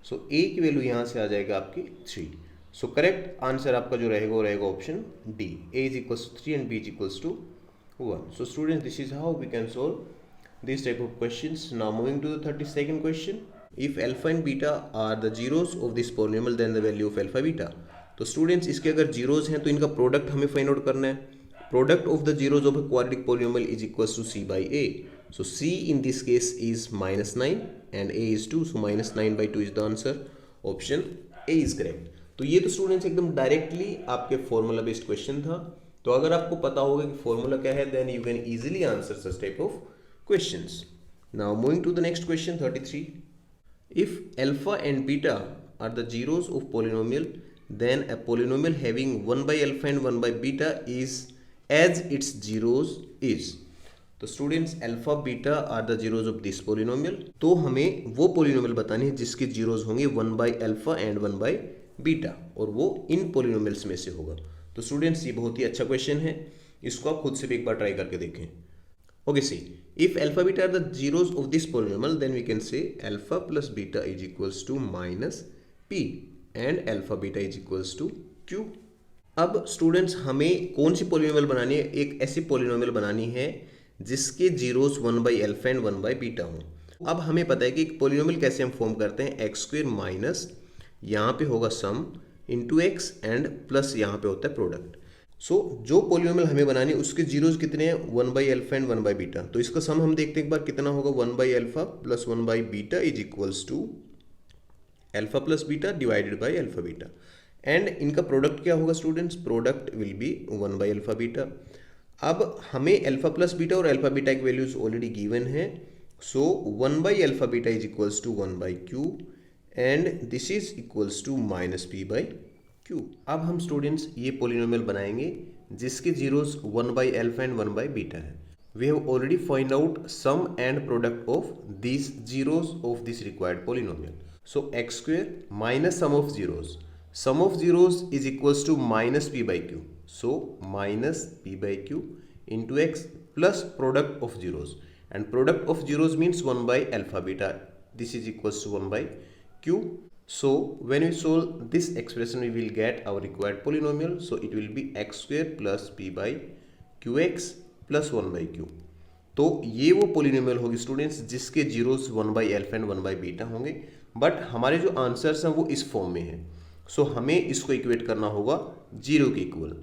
So a की value यहाँ से आ जाएगा आपकी 3। सो correct answer आपका जो रहेगा वो रहेगा option D, a is equals to 3 and b is equals to 1. So students, this is how we can solve this type of questions. Now moving to the 32nd question. If alpha and beta are the zeros of this polynomial, then the value of alpha beta. तो students इसके अगर zeros हैं तो इनका product हमें find out करना है. Product of the zeros of a quadratic polynomial is equals to c by a. So c in this case is -9 and a is 2. So -9/2 is the answer. Option A is correct. तो ये तो students एकदम directly आपके formula based question था. तो अगर आपको पता होगा कि फॉर्मूला क्या है, then you can easily answer such type of questions. Now moving to the next question 33. If alpha and beta are the zeros of polynomial, then a polynomial having 1 by alpha and 1 by beta is as its zeros is. तो students alpha beta are the zeros of this polynomial. तो हमें वो polynomial बतानी है जिसके zeros होंगे 1 by alpha and 1 by beta, और वो इन पोलिनोमियल्स में से होगा. तो स्टूडेंट्स ये बहुत ही अच्छा क्वेश्चन है, इसको आप खुद से भी एक बार ट्राई करके देखें. Okay, see, if alpha beta are the zeros of this polynomial, then we can say alpha plus beta is equals to minus p and alpha beta is equals to q. अब students हमें कौन सी polynomial बनानी है? एक ऐसी polynomial बनानी है जिसके zeros 1 by alpha and 1 by beta हों. अब हमें पता है कि एक पोलिनोमियल कैसे हम फॉर्म करते हैं, एक्स स्क्वायर माइनस यहाँ पे होगा सम इंटू एक्स एंड प्लस यहाँ पे होता है प्रोडक्ट. सो जो पोलिनोमियल हमें बनानी है उसके जीरोज कितने हैं? 1 by alpha and 1 by beta. तो इसका सम हम देखते हैं एक बार कितना होगा. 1 by alpha plus 1 by beta is equals to alpha plus beta divided by alpha beta. And इनका प्रोडक्ट क्या होगा students? Product will be 1 by alpha beta. अब हमें अल्फा प्लस बीटा और अल्फा बीटा की वैल्यूज ऑलरेडी गिवन है. So 1 by alpha beta is equals to 1 by q and this is equals to minus P by q. अब हम students ये polynomial बनाएंगे जिसके zeros 1 by alpha and 1 by beta है. We have already find out sum and product of these zeros of this required polynomial. So x square minus sum of zeros. Sum of zeros is equals to minus P by Q. So minus P by Q into x plus product of zeros, and product of zeros means 1 by alpha beta. This is equals to 1 by Q. So when we solve this expression, we will get our required polynomial. So it will be x square plus p by qx plus 1 by q. तो ये वो polynomial होगी students जिसके zeros 1 by alpha and 1 by beta होंगे. But हमारे जो answers हैं वो इस फॉर्म में हैं. सो हमें इसको इक्वेट करना होगा जीरो के equal.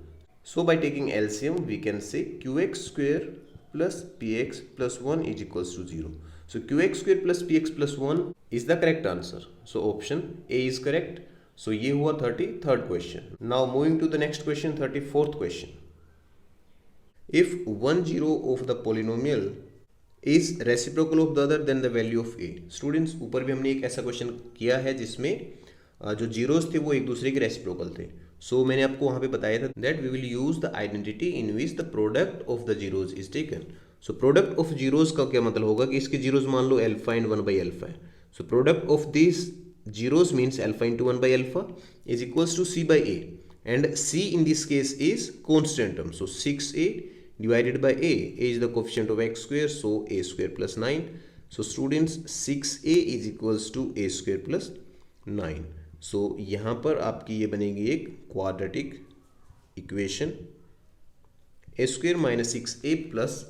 So by taking LCM we can say qx square plus px plus 1 is equals to 0. So qx square plus px plus 1 is the correct answer. So option A is correct. So ये हुआ 33rd question. Now moving to the next question, 34th question. If one zero of the polynomial is reciprocal of the other, then the value of A. Students, ऊपर भी हमने एक ऐसा question किया है जिसमें जो जीरोस थे वो एक दूसरे के रेसिप्रोकल थे. सो मैंने आपको वहाँ पे बताया था that we will use the identity in which the product of the zeros is taken. So product of zeros का क्या मतलब होगा कि इसके जीरोस मान लो अल्फा एंड 1 बाई अल्फा है. So product of this zeros means alpha into 1 by alpha is equals to C by a, and c in this case is constant term. So 6a divided by A is the coefficient of x square, so a square plus 9. So students 6a is equals to a square plus 9. So यहाँ पर आपकी ये बनेगी एक quadratic equation. a square minus 6a plus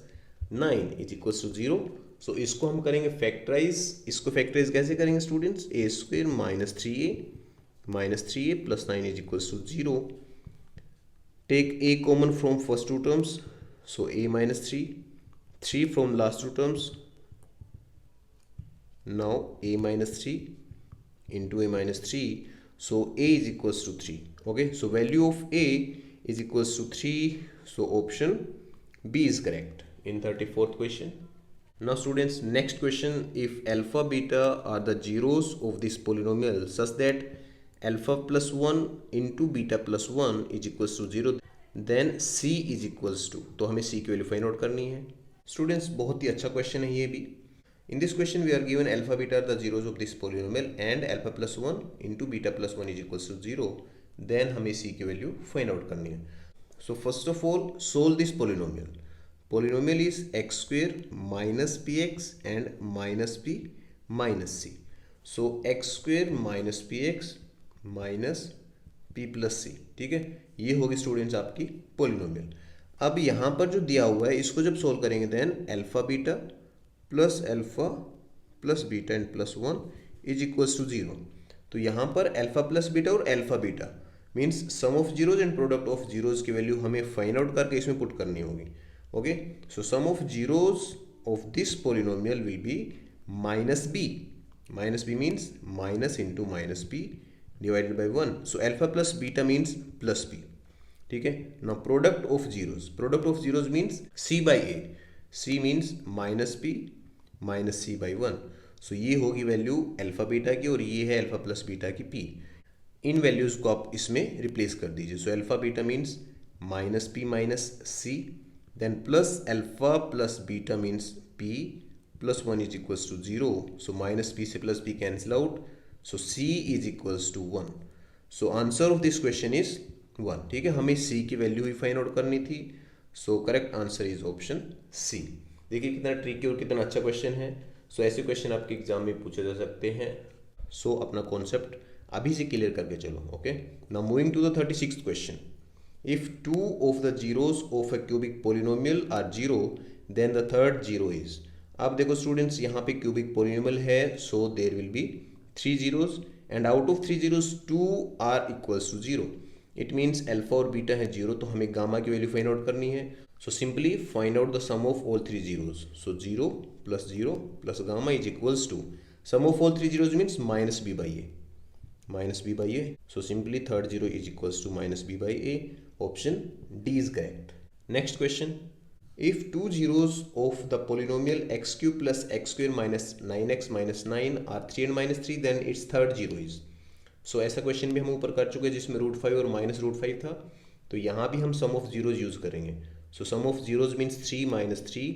9 is equals to 0. So इसको हम करेंगे factorise. इसको फैक्टराइज कैसे करेंगे students? a square minus 3a plus 9 is equals to 0. Take a common from first two terms. So a minus 3 from last two terms. Now a minus 3 into a minus 3. So a is equals to 3. Okay, so value of a is equals to 3. So option B is correct in 34th question. Now students, next question. If alpha beta are the zeros of this polynomial such that alpha plus 1 into beta plus 1 is equals to 0, then c is equals to. तो हमें c की value find out करनी है. Students बहुत ही अच्छा question है ये भी. In this question we are given alpha beta are the zeros of this polynomial and alpha plus 1 into beta plus 1 is equals to 0. Then हमें c की वैल्यू फाइंड आउट करनी है. So first of all, solve this polynomial. Polynomial is x square minus px and minus p minus c. So x square minus px minus p plus c. ठीक है, ये होगी students आपकी polynomial. अब यहाँ पर जो दिया हुआ है इसको जब सोल्व करेंगे then alpha beta plus beta and plus 1 is equals to 0। तो यहाँ पर अल्फा प्लस बीटा और alpha beta means sum of zeros and product of zeros की वैल्यू हमें फाइंड आउट करके इसमें पुट करनी होगी। Okay, so sum of zeros of this polynomial will be minus b means minus into minus b divided by 1। So alpha plus beta means plus B. ठीक है, now product of zeros means c by a, c means minus c by 1। So ये होगी value alpha beta की और ये है alpha plus beta की p. इन वैल्यूज को आप इसमें रिप्लेस कर दीजिए। So alpha beta means minus p minus c, then plus alpha plus beta means p plus 1 is equals to 0। So minus p से plus p cancel out, so C is equals to 1। So answer of this question is 1। ठीक है, हमें सी की value ही find out करनी थी। So correct answer is option c. देखिए कितना tricky और कितना अच्छा क्वेश्चन है। सो ऐसे क्वेश्चन आपके एग्जाम में पूछे जा सकते हैं। सो अपना कॉन्सेप्ट अभी से क्लियर करके चलो। Okay, now moving to the 36th question. If two of the zeros of a cubic polynomial are zero then the third zero is. अब देखो स्टूडेंट्स, यहाँ पे क्यूबिक पोलिनोमियल है, so there will be 3 zeros and out of 3 zeros 2 are equals to 0। It means alpha और beta है 0, तो हमें gamma की वैल्यू फाइंड आउट करनी है। So simply find out the sum of all 3 zeros. So 0 plus gamma is equals to sum of all 3 zeros means minus B by A. So simply third zero is equals to minus B by a. Option D is correct. Next question, if two zeros of the polynomial x cube plus x square minus 9x minus 9 are 3 and minus 3 then its third zero is. सो ऐसा question भी हम ऊपर कर चुके हैं जिसमें √5 और -√5 था। तो यहाँ भी हम सम ऑफ जीरोज यूज करेंगे। So sum of zeros means 3 minus 3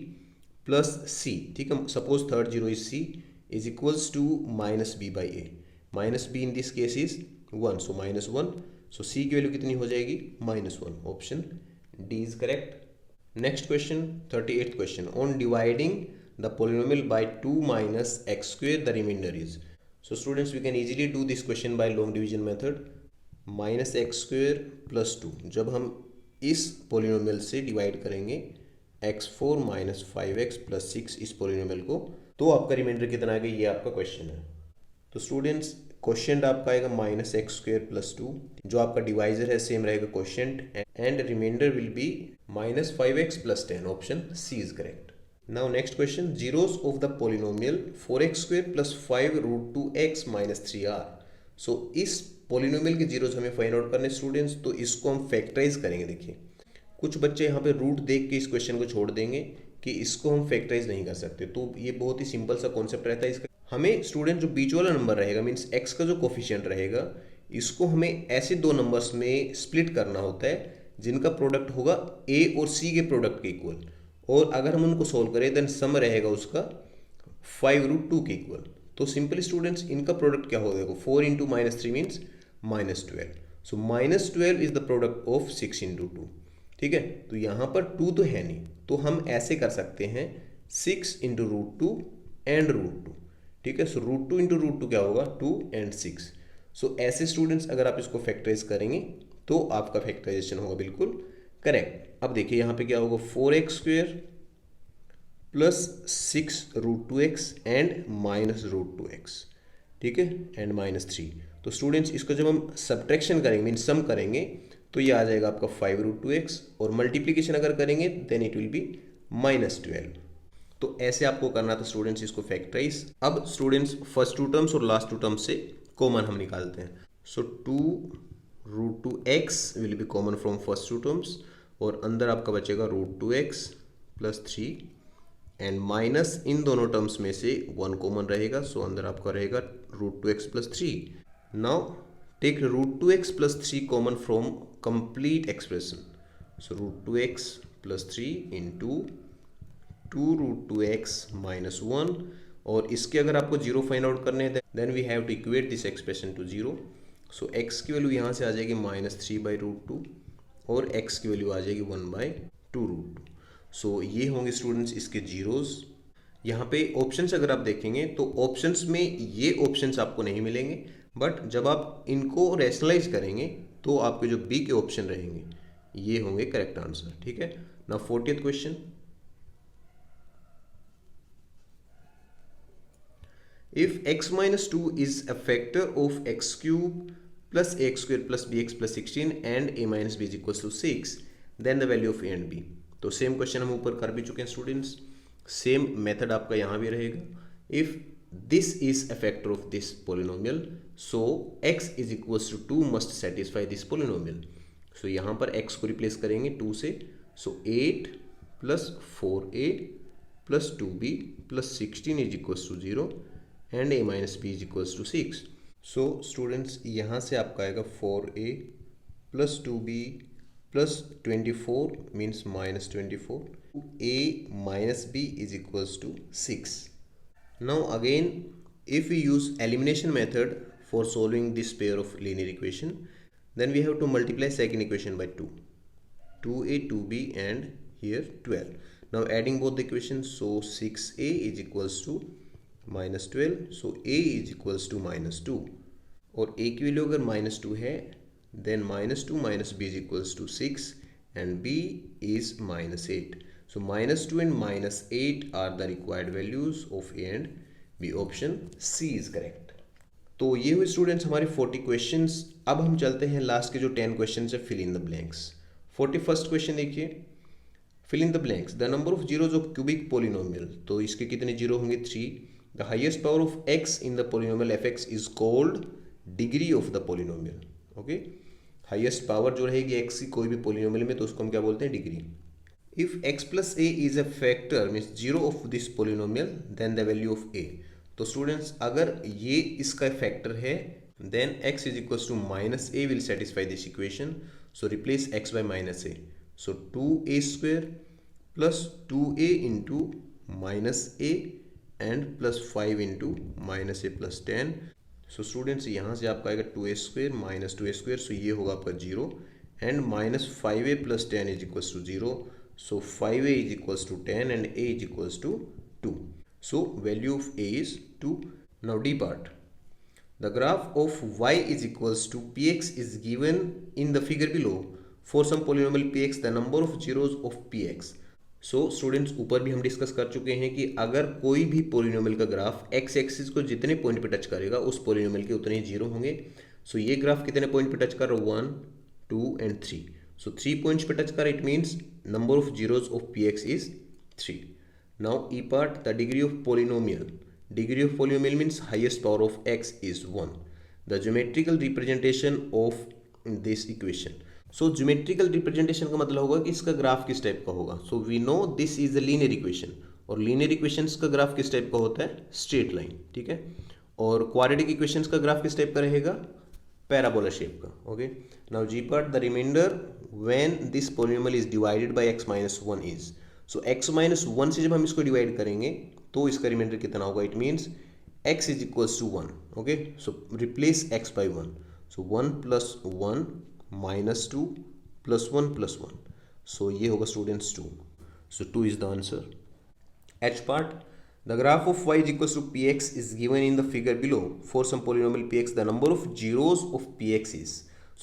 plus C. ठीक है, suppose third zero is C is equals to minus B by A. Minus B in this case is 1, so minus 1। So C की value कितनी हो जाएगी? -1। Option D is correct. Next question 38th question, on dividing the polynomial by 2 minus x square the remainder is. So students, we can easily do this question by long division method। Minus x square plus 2 जब हम इस polynomial से divide करेंगे x4 minus 5x plus 6 इस polynomial को, तो आपका reminder कितना आएगा, ये आपका क्वेश्चन है। तो स्टूडेंट्स, क्वेश्चन आपका आएगा माइनस एक्स स्क्वायर प्लस 2, जो आपका डिवाइजर है सेम रहेगा question, and remainder will be minus 5x plus 10। Option C is correct. Now next question, zeros of the polynomial 4x square plus 5 √2x minus 3r। So इस polynomial के zeros हमें find out करने students, तो इसको हम factorise करेंगे। देखिए कुछ बच्चे यहाँ पे रूट देख के इस क्वेश्चन को छोड़ देंगे कि इसको हम फैक्टराइज नहीं कर सकते, तो ये बहुत ही सिंपल सा कॉन्सेप्ट रहता है इसका। हमें स्टूडेंट जो बीच वाला नंबर रहेगा मीन्स x का जो कोफिशिएंट रहेगा, इसको हमें ऐसे दो नंबर्स में स्प्लिट करना होता है जिनका प्रोडक्ट होगा a और c के प्रोडक्ट के इक्वल, और अगर हम उनको सोल्व करें देन सम रहेगा उसका 5√2 के इक्वल। तो सिंपली स्टूडेंट्स, इनका प्रोडक्ट क्या होगा? 4 into minus 3 means -12। So -12 is the product of 6 into 2। ठीक है, तो यहाँ पर 2 तो है नहीं, तो हम ऐसे कर सकते हैं 6 इंटू √2 एंड √2। ठीक है, सो √2 इंटू √2 क्या होगा? 2 एंड 6। सो ऐसे स्टूडेंट्स अगर आप इसको फैक्टराइज करेंगे तो आपका फैक्टराइजेशन होगा बिल्कुल करेक्ट। अब देखिए यहाँ पे क्या होगा, 4x square plus 6 √2x and minus √2x। ठीक है, एंड -3। तो स्टूडेंट्स, इसको जब हम सब्ट्रैक्शन करेंगे मीन सम करेंगे तो ये आ जाएगा आपका 5√2x, और मल्टीप्लीकेशन अगर करेंगे देन इट विल बी -12। तो ऐसे आपको करना था स्टूडेंट्स इसको फैक्टराइज। अब स्टूडेंट्स, फर्स्ट 2 टर्म्स और लास्ट 2 टर्म्स से कॉमन हम निकालते हैं। सो 2√2x will be common from first 2 terms, और अंदर आपका बचेगा √2x प्लस 3 एंड माइनस इन दोनों टर्म्स में से 1 कॉमन रहेगा, सो अंदर आपका रहेगा √2x plus 3। Now take √2x plus 3 common from complete expression. So √2x plus 3 into 2√2x minus 1, और इसके अगर आपको जीरो फाइंड आउट करने हैं then we have to equate this expression to zero. So x की वैल्यू यहाँ से आ जाएगी -3/√2 और x की वैल्यू आ जाएगी 1/2√2। सो ये होंगे स्टूडेंट्स इसके जीरोज। यहाँ पे ऑप्शंस अगर आप देखेंगे तो ऑप्शंस में ये ऑप्शंस आपको नहीं मिलेंगे, बट जब आप इनको रैशनलाइज करेंगे तो आपके जो बी के ऑप्शन रहेंगे ये होंगे करेक्ट आंसर। ठीक है, Now 40th question. If x minus 2 is a factor of x cube plus ax square plus bx plus 16 and a minus b is equals to 6, then the value of a and b. तो same question हम ऊपर कर भी चुके हैं students, same method आपका यहाँ भी रहेगा. If this is a factor of this polynomial, so x is equals to 2 must satisfy this polynomial. So यहाँ पर x को रिप्लेस करेंगे 2 से, so 8 plus 4a plus 2b plus 16 is equals to 0 and a minus b is equals to 6. So students यहाँ से आपका आएगा 4a plus 2b plus 24 means minus 24, a minus b is equals to 6. Now again if we use elimination method for solving this pair of linear equation, then we have to multiply second equation by 2, 2a 2b and here 12. Now adding both the equations, so 6a is equals to minus 12, so a is equals to minus 2, और a की value अगर minus 2 है, then minus 2 minus b is equals to 6 and b is minus 8. So minus 2 and minus 8 are the required values of a and b. Option C is correct. तो ये हुए students हमारे 40 questions. अब हम चलते हैं लास्ट के जो 10 क्वेश्चंस है, fill in the blanks. 41st question देखिए, fill in the blanks. The number of zeros of cubic polynomial, तो इसके कितने जीरो होंगे 3. The highest power of x in the polynomial fx is called degree of the polynomial. Okay, highest power जो रहेगी x की कोई भी polynomial में, तो उसको हम क्या बोलते हैं, degree. If x plus a is a factor means zero of this polynomial, then the value of a. तो स्टूडेंट्स अगर ये इसका फैक्टर है, then x is equals to minus a will satisfy this equation. So replace x by minus a. So 2a square plus 2a into minus a and plus 5 into minus a plus 10. So students यहाँ से आपका आएगा 2a square minus 2a square, सो ये होगा आपका 0 and minus 5a plus 10 is equals to 0. So 5a is equals to 10 and a is equals to 2. So value of a is 2. Now d part. The graph of y is equals to px is given in the figure below. For some polynomial px the number of zeros of px. So students ऊपर भी हम discuss कर चुके हैं कि अगर कोई भी पोलिनोमियल का ग्राफ एक्स एक्सिस को जितने पॉइंट पे टच करेगा उस पोलिनोमियल के उतने ही जीरो होंगे. सो ये ग्राफ कितने पॉइंट पे टच कर रहा है, 1 2 एंड 3. सो 3 पॉइंट्स पे टच कर रहा है, it means number of zeros of P x is 3. Now E part, the degree of polynomial. Degree of polynomial means highest power of x is 1. The geometrical representation of this equation. So geometrical representation का मतलब होगा कि इसका graph किस type का होगा. So we know this is a linear equation, और linear equations का ग्राफ किस टाइप का होता है, स्ट्रेट लाइन. ठीक है, और क्वाड्रेटिक इक्वेशंस का ग्राफ किस टाइप का रहेगा, पैराबोला शेप का. Okay, now G part, the remainder when this polynomial is divided by x minus 1 इज. सो x माइनस 1 से जब हम इसको डिवाइड करेंगे तो इसका रिमाइंडर कितना होगा, it means x is equals to 1. Okay, so replace x by 1. सो 1 plus 1 minus 2 plus 1 plus 1. So ये होगा students 2. So 2 is the answer. H part, the graph of y is equals to px is given in the figure below. For some polynomial px, the number of zeros of px is.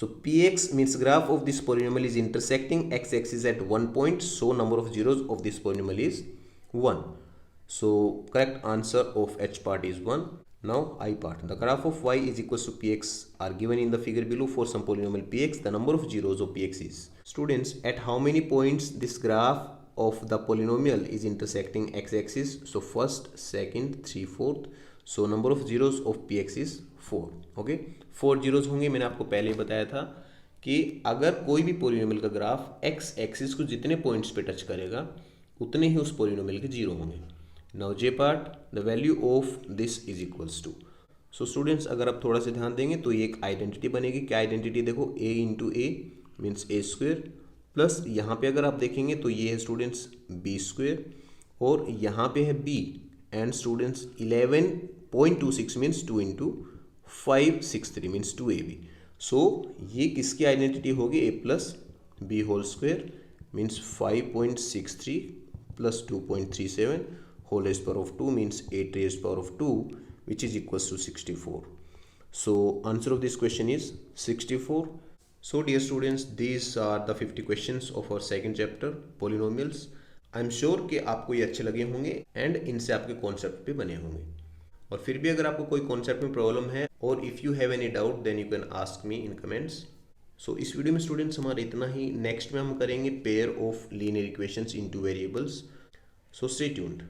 So px means graph of this polynomial is intersecting x-axis at one point. So number of zeros of this polynomial is 1. So correct answer of H part is 1. Now I part, the graph of y is equals to px are given in the figure below. For some polynomial px, the number of zeros of px is. Students, at how many points this graph of the polynomial is intersecting x-axis? So first, second, 3, 4th. So number of zeros of px is 4. Okay, 4 zeros होंगे. मैंने आपको पहले ही बताया था कि अगर कोई भी पोलिनोमियल का ग्राफ x एक्सिस को जितने पॉइंट्स पे टच करेगा उतने ही उस पोलिनोमियल के जीरो होंगे. Now J part, the value of this is equals to. So students अगर आप थोड़ा सा ध्यान देंगे तो ये एक आइडेंटिटी बनेगी. क्या आइडेंटिटी, देखो a into A means A square, plus यहाँ पे अगर आप देखेंगे तो ये है स्टूडेंट्स बी स्क्वेयर, और यहाँ पे है b and students 11.26 means 2 into 563 means 2ab. So ये किसकी आइडेंटिटी होगी, a plus b whole square means 5.63 plus 2.37 whole raised power of 2 means 8 raised power of 2, which is equals to 64. So answer of this question is 64. So dear students, these are the 50 questions of our second chapter polynomials. I am sure कि आपको ये अच्छे लगे होंगे and इनसे आपके concept भी बने होंगे। और फिर भी अगर आपको कोई कॉन्सेप्ट में प्रॉब्लम है और if you have any doubt then you can ask me in comments. So इस वीडियो में स्टूडेंट्स हमारा इतना ही। नेक्स्ट में हम करेंगे pair of linear equations into variables. So stay tuned.